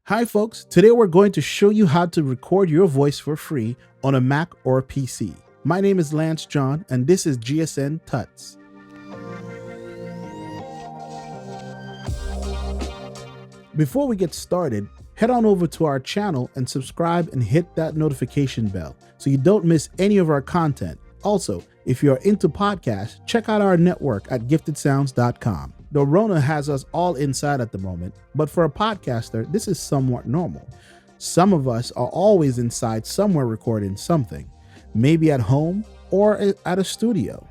Hi folks, today we're going to show you how to record your voice for free on a Mac or a PC. My name is Lance John and this is GSN Tuts. Before we get started, head on over to our channel and subscribe and hit that notification bell so you don't miss any of our content. Also, if you're into podcasts, check out our network at giftedsounds.com. The Rona has us all inside at the moment, but for a podcaster, this is somewhat normal. Some of us are always inside somewhere recording something, maybe at home or at a studio.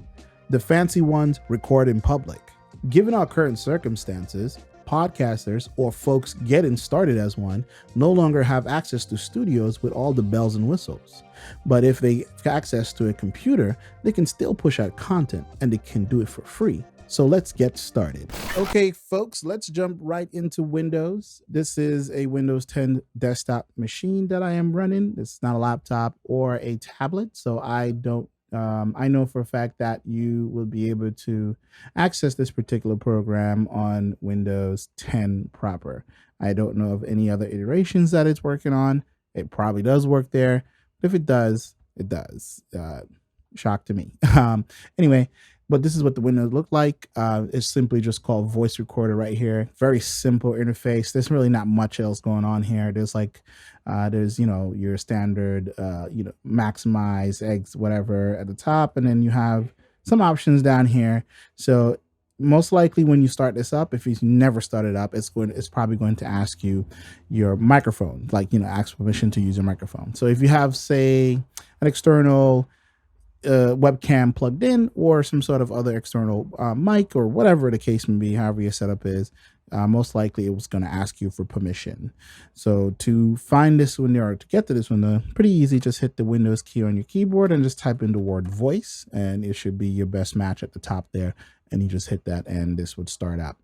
The fancy ones record in public. Given our current circumstances, podcasters or folks getting started as one no longer have access to studios with all the bells and whistles. But if they have access to a computer, they can still push out content and they can do it for free. So let's get started. Okay, folks, let's jump right into Windows. This is a Windows 10 desktop machine that I am running. It's not a laptop or a tablet, so I know for a fact that you will be able to access this particular program on Windows 10 proper. I don't know of any other iterations that it's working on. It probably does work there. But if it does, it does. Shock to me. Anyway, but this is what the windows look like. It's simply just called voice recorder right here. Very simple interface. There's really not much else going on here. There's your standard, maximize, eggs, whatever at the top. And then you have some options down here. So most likely when you start this up, if you've never started up, it's probably going to ask you your microphone, ask permission to use your microphone. So if you have, say, an external webcam plugged in or some sort of other external mic or whatever the case may be, however your setup is, most likely it was going to ask you for permission. So to find this window or to get to this window, pretty easy. Just hit the Windows key on your keyboard and just type in the word voice, and it should be your best match at the top there. And you just hit that and this would start up.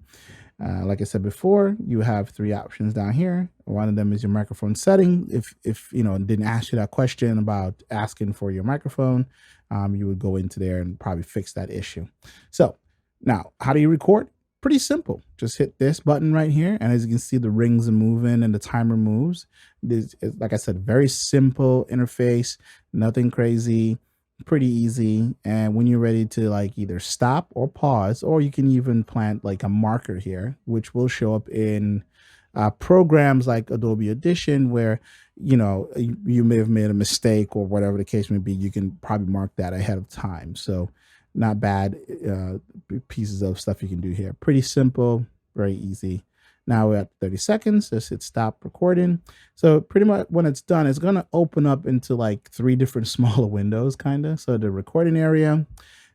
Like I said before, you have three options down here. One of them is your microphone setting. If it didn't ask you that question about asking for your microphone, you would go into there and probably fix that issue. So now, how do you record? Pretty simple. Just hit this button right here, and as you can see, the rings are moving and the timer moves. This is, like I said, very simple interface, nothing crazy. Pretty easy. And when you're ready to either stop or pause, or you can even plant a marker here, which will show up in programs like Adobe Audition, where you may have made a mistake or whatever the case may be. You can probably mark that ahead of time. So not bad pieces of stuff you can do here. Pretty simple, very easy. Now we're at 30 seconds. Just hit stop recording. So pretty much when it's done, it's going to open up into three different smaller windows, kind of. So the recording area,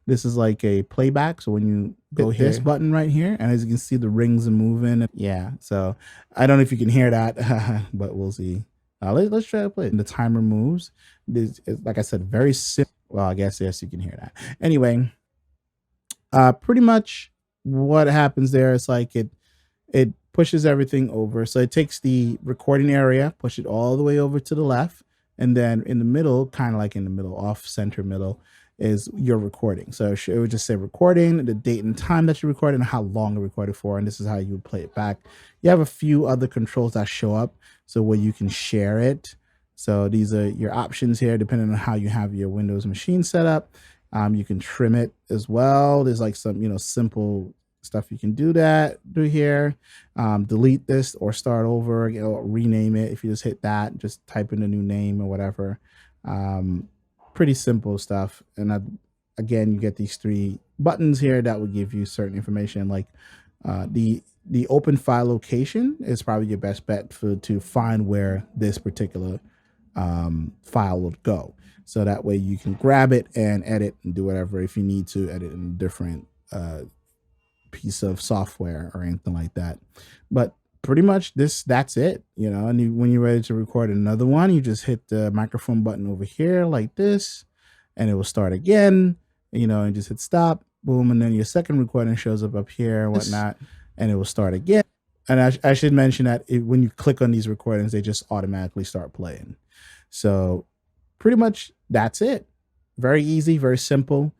this is like a playback. So when you go hit this button right here, and as you can see, the rings are moving. Yeah. So I don't know if you can hear that, but we'll see. Let's try to play it. The timer moves. This is, like I said, very simple. Well, I guess, yes, you can hear that. Anyway, pretty much what happens there is it pushes everything over. So it takes the recording area, push it all the way over to the left. And then in the middle, kind of like in the middle, off center middle, is your recording. So it would just say recording, the date and time that you recorded, and how long you recorded for. And this is how you would play it back. You have a few other controls that show up, so where you can share it. So these are your options here, depending on how you have your Windows machine set up. You can trim it as well. There's some, simple stuff you can do here. Delete this or start over, rename it. If you just hit that, just type in a new name or whatever. Pretty simple stuff. And again, you get these three buttons here that will give you certain information, like the open file location is probably your best bet to find where this particular file will go. So that way you can grab it and edit and do whatever if you need to edit in a different piece of software or anything like that. But pretty much that's it, and when you're ready to record another one, you just hit the microphone button over here like this, and it will start again, and just hit stop, boom, and then your second recording shows up here and whatnot, and it will start again. And I should mention that when you click on these recordings, they just automatically start playing. So pretty much that's it. Very easy, very simple.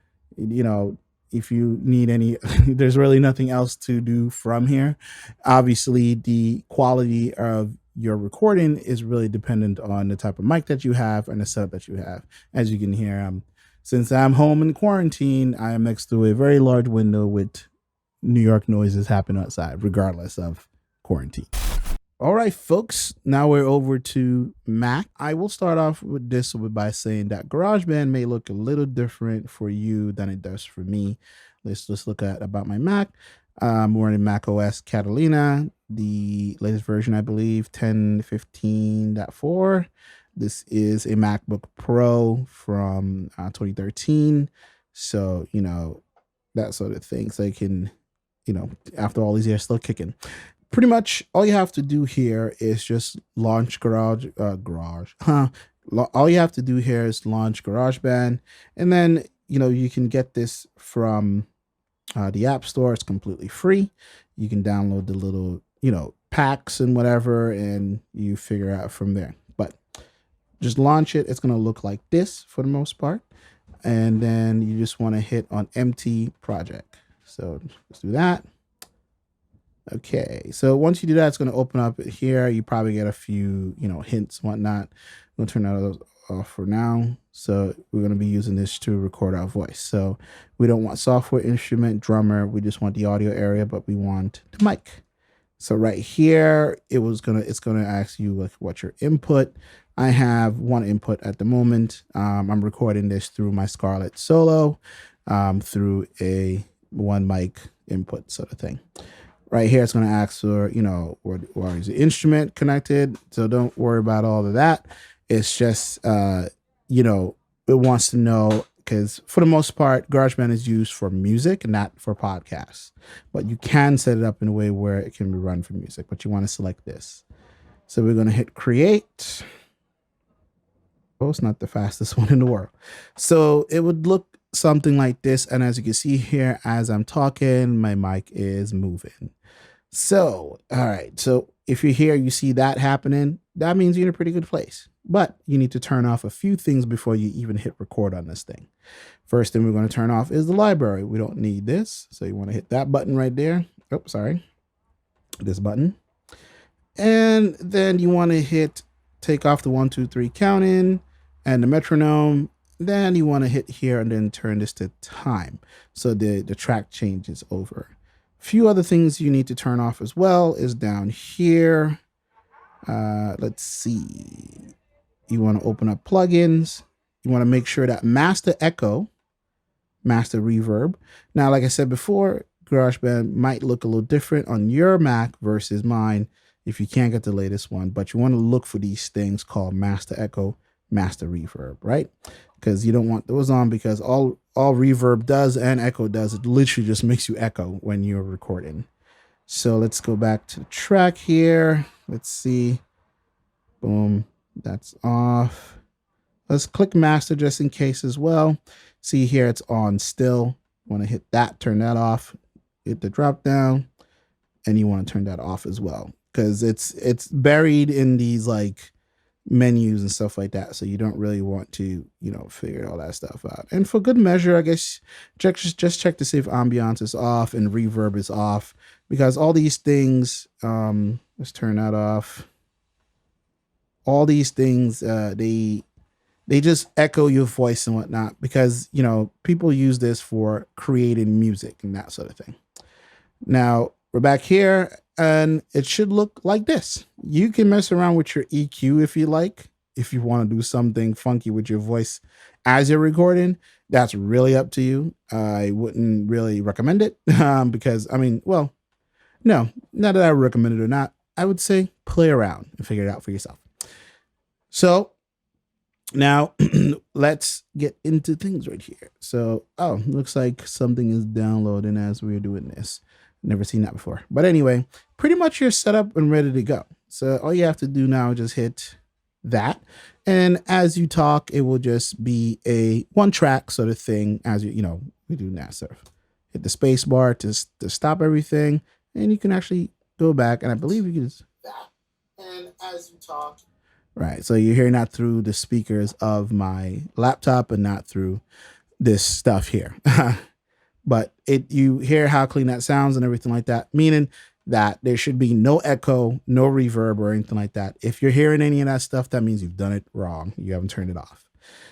If you need any, there's really nothing else to do from here. Obviously, the quality of your recording is really dependent on the type of mic that you have and the setup that you have. As you can hear, since I'm home in quarantine, I am next to a very large window with New York noises happening outside, regardless of quarantine. All right, folks, now we're over to Mac. I will start off with this by saying that GarageBand may look a little different for you than it does for me. Let's just look at about my Mac. We're in Mac OS Catalina, the latest version, I believe, 10.15.4. This is a MacBook Pro from 2013. So, that sort of thing. So you can, after all these years, still kicking. Pretty much all you have to do here is just launch All you have to do here is launch GarageBand, and then you can get this from the App Store. It's completely free. You can download the little packs and whatever, and you figure out from there. But just launch it. It's gonna look like this for the most part, and then you just want to hit on empty project. So let's do that. Okay, so once you do that, it's going to open up here. You probably get a few, hints, whatnot. I'm going to turn those off for now. So we're going to be using this to record our voice. So we don't want software, instrument, drummer. We just want the audio area, but we want the mic. So right here, it's going to ask you like what's your input. I have one input at the moment. I'm recording this through my Scarlett Solo, through a one mic input sort of thing. Right here, it's going to ask for, where is the instrument connected? So don't worry about all of that. It's just, it wants to know, because for the most part, GarageBand is used for music, not for podcasts. But you can set it up in a way where it can be run for music, but you want to select this. So we're going to hit create. Oh, it's not the fastest one in the world. So it would look something like this. And as you can see here, as I'm talking, my mic is moving. So, all right. So if you're here, you see that happening, that means you're in a pretty good place. But you need to turn off a few things before you even hit record on this thing. First thing we're going to turn off is the library. We don't need this. So you want to hit that button right there. Oh, sorry. This button. And then you want to take off the 1, 2, 3 counting and the metronome. Then you want to hit here and then turn this to time. So the track changes over. A few other things you need to turn off as well is down here. Let's see. You want to open up plugins. You want to make sure that master echo, master reverb. Now, like I said before, GarageBand might look a little different on your Mac versus mine if you can't get the latest one, but you want to look for these things called master echo, master reverb, right? Because you don't want those on, because all reverb does and echo does, it literally just makes you echo when you're recording. So let's go back to the track here. Let's see. Boom. That's off. Let's click master just in case as well. See here, it's on still. Want to hit that, turn that off, hit the drop down, and you want to turn that off as well, because it's buried in these like menus and stuff like that. So you don't really want to, figure all that stuff out. And for good measure, I guess just check to see if ambiance is off and reverb is off, because all these things, let's turn that off. All these things, they just echo your voice and whatnot, because, people use this for creating music and that sort of thing. Now we're back here and it should look like this. You can mess around with your EQ if you like. If you want to do something funky with your voice as you're recording, that's really up to you. I wouldn't really recommend it because, no, not that I recommend it or not. I would say play around and figure it out for yourself. So now let's get into things right here. So, looks like something is downloading as we're doing this. Never seen that before. But anyway, pretty much you're set up and ready to go. So all you have to do now is just hit that. And as you talk, it will just be a one track sort of thing as we do that stuff. Hit the space bar to stop everything. And you can actually go back. And I believe you can just that. And as you talk. Right. So you're hearing that through the speakers of my laptop and not through this stuff here. But you hear how clean that sounds and everything like that. Meaning that there should be no echo, no reverb or anything like that. If you're hearing any of that stuff, that means you've done it wrong. You haven't turned it off.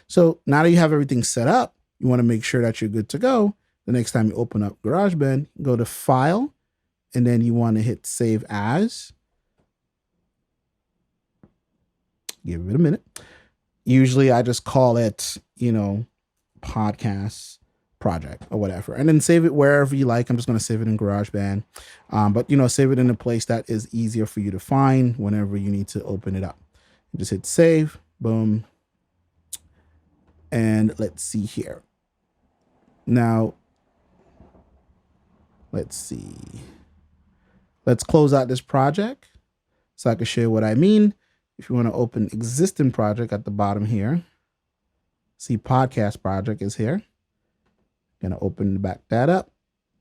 So now that you have everything set up, you want to make sure that you're good to go. The next time you open up GarageBand, go to File, and then you want to hit Save As. Give it a minute. Usually I just call it, podcast project or whatever, and then save it wherever you like. I'm just going to save it in GarageBand, but save it in a place that is easier for you to find whenever you need to open it up. Just hit save, boom, and let's see here. Now, let's see. Let's close out this project so I can show you what I mean. If you want to open existing project at the bottom here, see podcast project is here. Gonna open back that up,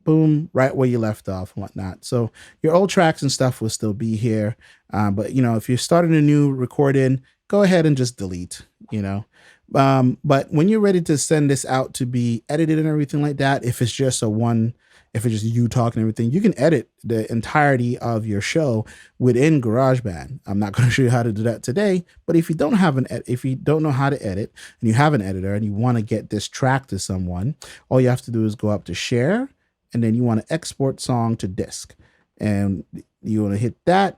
boom, right where you left off and whatnot. So your old tracks and stuff will still be here, but if you're starting a new recording, go ahead and just delete. But when you're ready to send this out to be edited and everything like that, if it's just if it's just you talking and everything, you can edit the entirety of your show within GarageBand. I'm not going to show you how to do that today, but if you don't know how to edit and you have an editor and you want to get this track to someone, all you have to do is go up to Share, and then you want to export song to disk, and you want to hit that.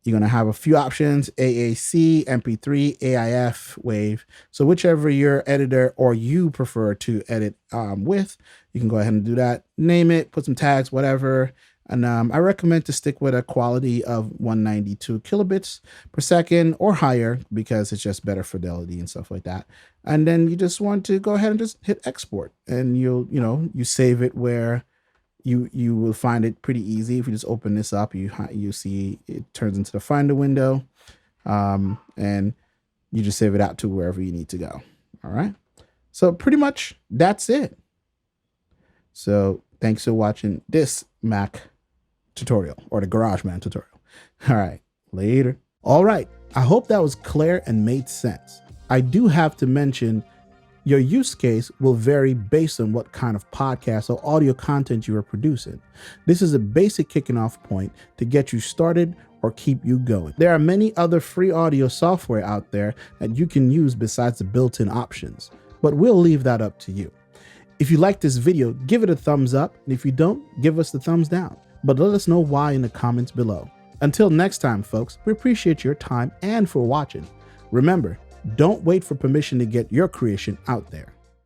You're going to have a few options: AAC, MP3, AIF, WAV. So whichever your editor or you prefer to edit with, you can go ahead and do that. Name it, put some tags, whatever. And I recommend to stick with a quality of 192 kilobits per second or higher, because it's just better fidelity and stuff like that. And then you just want to go ahead and just hit export, and you save it where you will find it pretty easy. If you just open this up, you see it turns into the Finder window, and you just save it out to wherever you need to go. All right. So pretty much that's it. So thanks for watching this Mac tutorial, or the GarageBand tutorial. All right, later. All right. I hope that was clear and made sense. I do have to mention, your use case will vary based on what kind of podcast or audio content you are producing. This is a basic kicking off point to get you started or keep you going. There are many other free audio software out there that you can use besides the built-in options, but we'll leave that up to you. If you like this video, give it a thumbs up, and if you don't, give us the thumbs down. But let us know why in the comments below. Until next time, folks, we appreciate your time and for watching. Remember, don't wait for permission to get your creation out there.